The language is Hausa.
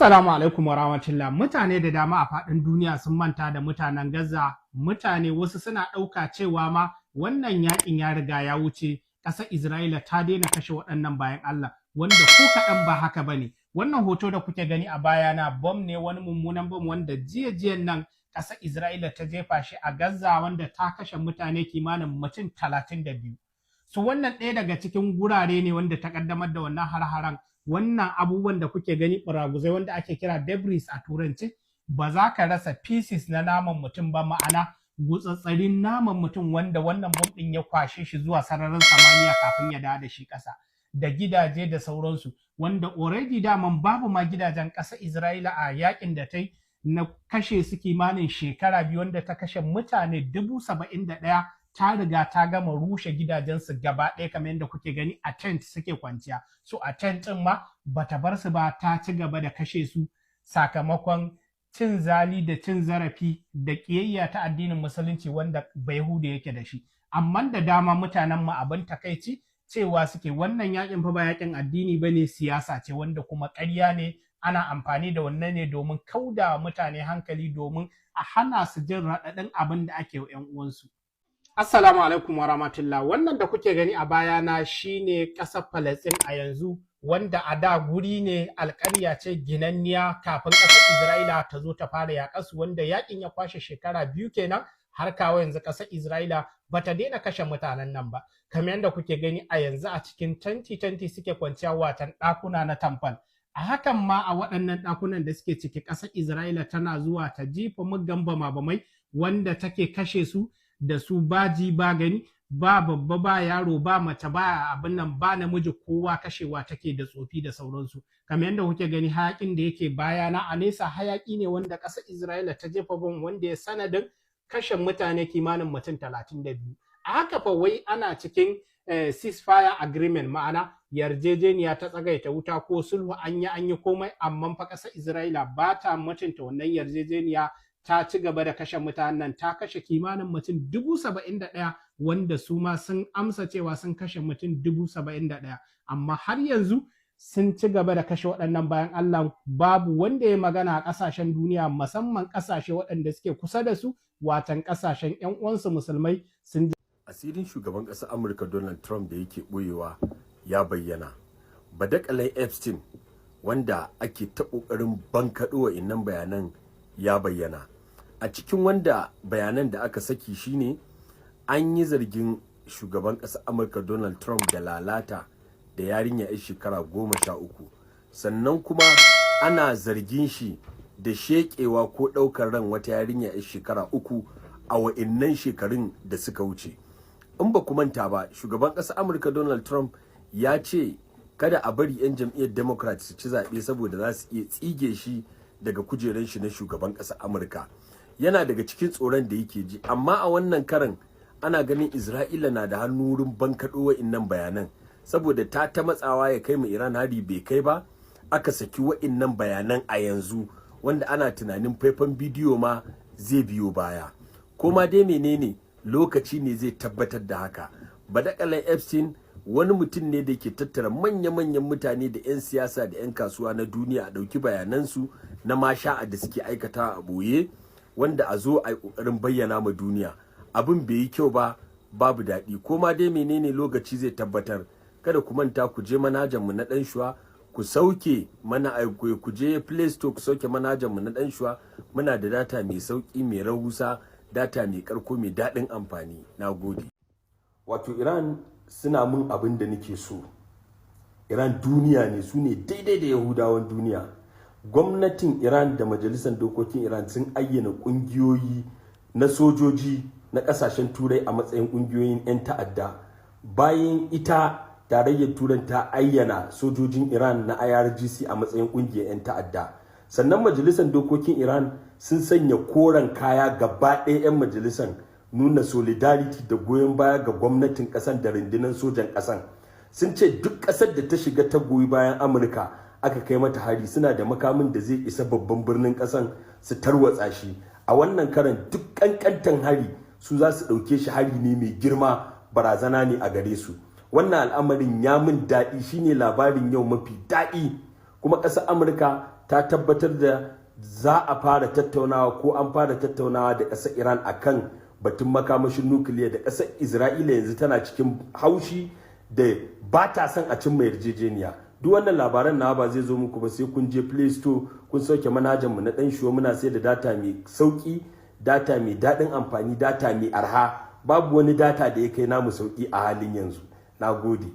Assalamu alaikum wa rahmatullah. Mutane da dama a faɗin duniya sun manta da mutanen Gaza. Mutane wasu suna ɗauka cewa ma wannan yakin ya riga ya wuce. Ƙasar Isra'ila ta daina kashe waɗannan bayan Allah, wanda ko kaɗan ba haka ba ne. Wannan hoto da kuke gani a bayana bom ne, wani mummunan bom wanda jiya-jiyan nan ƙasar Isra'ila ta jefa shi a Gaza, wanda ta kashe mutane kimanin mutum 32. So wannan ɗaya daga cikin gurare ne wanda ta ƙaddamar da wannan har-haren. Wannan abubuwan da kuke gani ɓuraguzai wanda ake kira debris a turanci, ba za ka rasa pieces na naman mutum ba, ma'ana gutsatsarin naman mutum wanda wannan bom ɗin ya kwashe shi zuwa sararin samaniya kafin ya dawo da shi ƙasa, da gidaje da sauransu, wanda already daman babu ma gidajen ƙasar Isra'ila a yakin da ta yi na kashe su kimanin shekara biyu, wanda ta kashe mutane 71,000. Ta riga ta gama rushe gidajensu gaba ɗaya, kamar yadda kuke gani a tent suke kwanciya. So a tent ɗin ma bata bar su ba, ta ci gaba da kashe su sakamakon cin zali da cin zarafi da ƙiyayya ta addinin musulunci wanda Bayahude yake da shi. Amma da dama mutanen mu abin takaici cewa suke wannan yakin fa ba yakin addini bane, siyasa ce, wanda kuma ƙarya ne. Ana amfani da wannan ne domin kauda mutane hankali, domin a hana su jin raɗaɗin abin da ake wa 'yan uwansu. Assalamu alaikum wa rahmatullah. Wannan da kuke gani a bayana shine ƙasar Falastin a yanzu, wanda a da guri ne, alƙarya ce ginanniya kafin ƙasar Isra'ila ta zo ta fara yaƙarsu, wanda yaƙin ya kwashe shekara biyu kenan har kawo yanzu ƙasar Isra'ila bata daina kashe mutanen nan ba. Kamar yadda kuke gani a yanzu a cikin 2020 suke kwanciya, watan ɗakuna na tamfal. A hakan ma a waɗannan ɗakunan da suke ciki, ƙasar Isra'ila tana zuwa ta jefa muggan bama-bamai wanda take kashe su da su baji ba gani, ba babba ba yaro ba mace ba abin nan, ba namiji, kowa kashewa take da tsofi da sauransu. Kamar yadda kuke gani hayakin da yake bayana a nesa, hayaki ne wanda ƙasar Isra'ila ta jefa bom wanda ya sanadin kashe mutane kimanin mutum 32. A haka fa wai ana cikin ceasefire agreement, ma'ana yarjejeniya ta tsagaita wuta ko sulhu, an yi komai, amma fa ƙasar Isra'ila ba ta mutunta wannan yarjejeniya. Ta ci gaba da kashe mutanen, ta kashe kimanin mutum 71,000, wanda su ma sun amsa cewa sun kashe mutum 71,000, amma har yanzu sun ci gaba da kashe waɗannan bayan Allah. Babu wanda ya magana a ƙasashen duniya, musamman ƙasashe waɗanda suke kusa da su, watan ƙasashen 'yan uwansu musulmai sun ji. Asirin shugaban ƙasar Amurka Donald Trump da yake ɓoyewa ya bayyana. Badakalan Epstein, wanda ake ta ƙoƙarin bankaɗo wa'innan bayanan, ya bayyana. A cikin wanda bayanan da aka saki shine an yi zargin shugaban ƙasar Amurka Donald Trump da lalata da yarinya 'yar shekara 13, sannan kuma ana zargin shi da sheƙewa ko ɗaukar ran wata yarinya 'yar shekara 3 a wa'innan shekarun da suka wuce. In ba ku manta ba, shugaban ƙasar Amurka Donald Trump ya ce kada a bari 'yan jam'iyyar Democrat su ci zaɓe saboda za su iya tsige shi daga kujeran shi na shugaban ƙasar Amurka. Yana daga cikin tsoron da yake ji, amma a wannan karan ana ganin Isra'ila na da hannu wurin bankaɗo wa'innan bayanan, saboda ta matsawa ya kai mu Iran hari bai kai ba, aka saki wa'innan bayanan a yanzu, wanda ana tunanin faifan bidiyo ma zai biyo baya. Ko ma dai menene, lokaci ne zai tabbatar da haka. Badakalan Epstein wani mutum ne da ke tattara manya-manyan mutane da 'yan siyasa da 'yan kasuwa na duniya a ɗauki bayanansu na masha'a da suke aikata a ɓoye, wanda a zo a yi ƙoƙarin bayyana ma duniya. Abin bai yi kyau ba, babu daɗi. Ko ma dai menene, lokaci zai tabbatar. Kada ku manta ku je manajanmu na ɗan shuwa, ku sauke mana, ku je Play Store ku sauke manajanmu na ɗan shuwa. Muna da data mai sauƙi, mai rahusa, data mai ƙarko, mai daɗin amfani. Na gode. Wato Iran suna mun abin da nake so. Iran duniya ne, su ne daidai da Yahudawan duniya. Gwamnatin Iran da majalisar dokokin Iran sun ayyana kungiyoyi na sojoji na kasashen turai a matsayin kungiyoyin 'yan ta'adda. Bayan ita tarayyar turai ta ayyana sojojin Iran na IRGC a matsayin kungiyar 'yan ta'adda. Sannan majalisar dokokin Iran sun sanya koren kaya gaba ɗaya 'yan majalisar, nuna solidarity da goyon baya ga gwamnatin ƙasar da rundunar sojan ƙasar. Sun ce duk ƙasar da ta shiga ta goyi bayan Amurka aka kai mata hari, suna da makamin da zai isa babban birnin ƙasan su tarwatsa shi. A wannan karan duk ƙanƙantan hari su za su ɗauke shi hari ne mai girma, barazana ne a gare su. Wannan al'amarin ya min daɗi, shine labarin yau mafi daɗi. Kuma ƙasar Amurka ta tabbatar da za a fara tattaunawa ko an fara tattaunawa da ƙasar Iran akan batun makamashin nukiliya, da ƙasar Isra'ila yanzu tana cikin haushi da ba ta son a cimma yarjejeniya. Duk wannan labaran na ba zai zo muku ba sai kun je Play Store kun sauke manhajar mu na dan shiwo. Muna sai da data mai sauki, data mai daɗin amfani, data mai arha. Babu wani data da ya kai namu sauki a halin yanzu. Na gode.